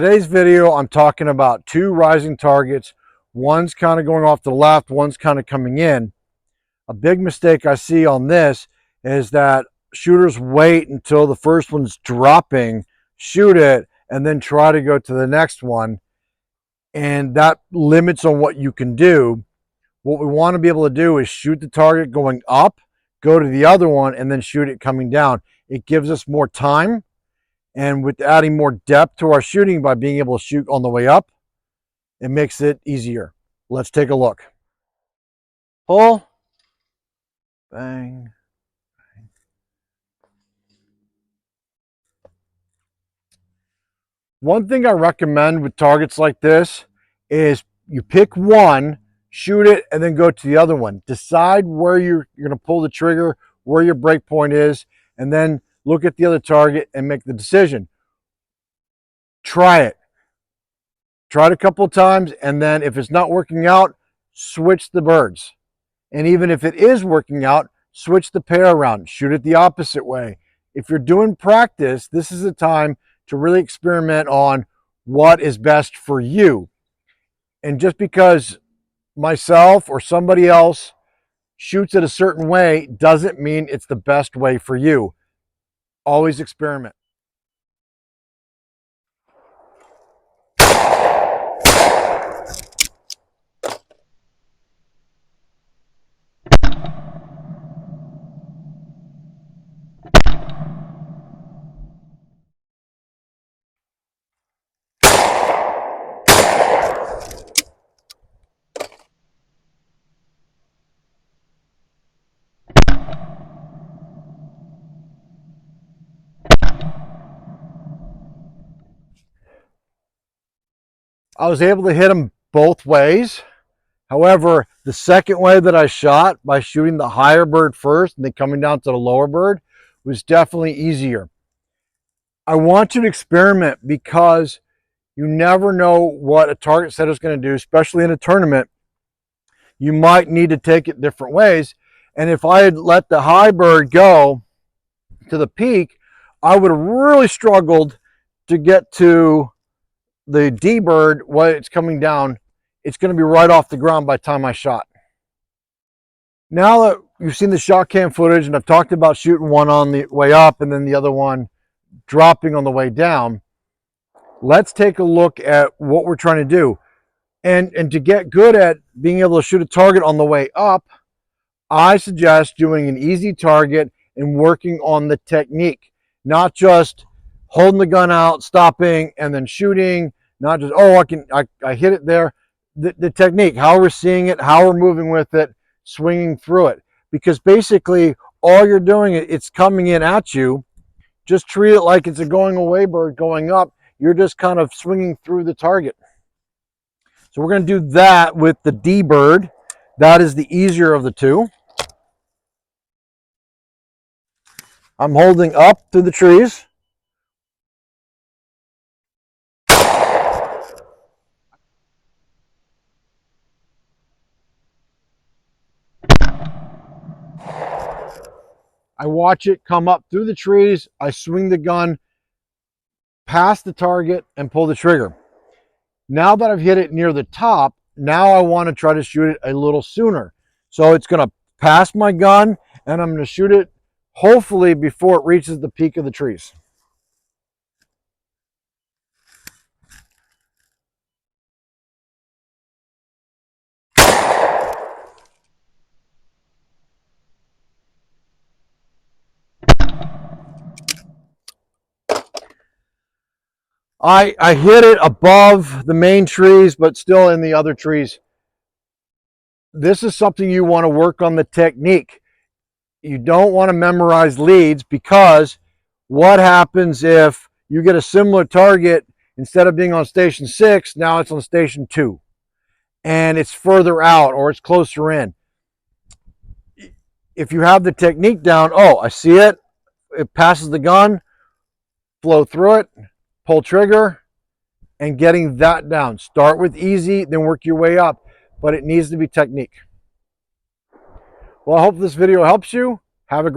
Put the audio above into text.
Today's video, I'm talking about two rising targets. One's kind of going off to the left, one's kind of coming in. A big mistake I see on this is that shooters wait until the first one's dropping, shoot it, and then try to go to the next one. And that limits on what you can do. What we want to be able to do is shoot the target going up, go to the other one, and then shoot it coming down. It gives us more time. And with adding more depth to our shooting by being able to shoot on the way up, it makes it easier. Let's take a look. Pull. Bang. Bang. One thing I recommend with targets like this is you pick one, shoot it, and then go to the other one. Decide where you're going to pull the trigger, where your break point is, and then look at the other target and make the decision. Try it. Try it a couple of times, and then if it's not working out, switch the birds. And even if it is working out, switch the pair around. Shoot it the opposite way. If you're doing practice, this is the time to really experiment on what is best for you. And just because myself or somebody else shoots it a certain way doesn't mean it's the best way for you. Always experiment. I was able to hit them both ways. However, the second way that I shot, by shooting the higher bird first and then coming down to the lower bird, was definitely easier. I want you to experiment because you never know what a target setter is going to do, especially in a tournament. You might need to take it different ways. And if I had let the high bird go to the peak, I would have really struggled to get to the D bird while it's coming down. It's going to be right off the ground by the time I shot. Now that you've seen the shot cam footage and I've talked about shooting one on the way up and then the other one dropping on the way down, let's take a look at what we're trying to do. And to get good at being able to shoot a target on the way up, I suggest doing an easy target and working on the technique, not just holding the gun out, stopping, and then shooting. Not just, oh, I hit it there. The technique, how we're seeing it, how we're moving with it, swinging through it. Because basically, all you're doing, it's coming in at you. Just treat it like it's a going away bird going up. You're just kind of swinging through the target. So we're going to do that with the D bird. That is the easier of the two. I'm holding up through the trees. I watch it come up through the trees. I swing the gun past the target and pull the trigger. Now that I've hit it near the top, now I want to try to shoot it a little sooner. So it's going to pass my gun and I'm going to shoot it hopefully before it reaches the peak of the trees. I hit it above the main trees, but still in the other trees. This is something you want to work on the technique. You don't want to memorize leads, because what happens if you get a similar target, instead of being on station 6, now it's on station 2, and it's further out or it's closer in. If you have the technique down, oh, I see it, it passes the gun, flow through it, pull trigger, and getting that down. Start with easy, then work your way up, but it needs to be technique. Well, I hope this video helps you. Have a great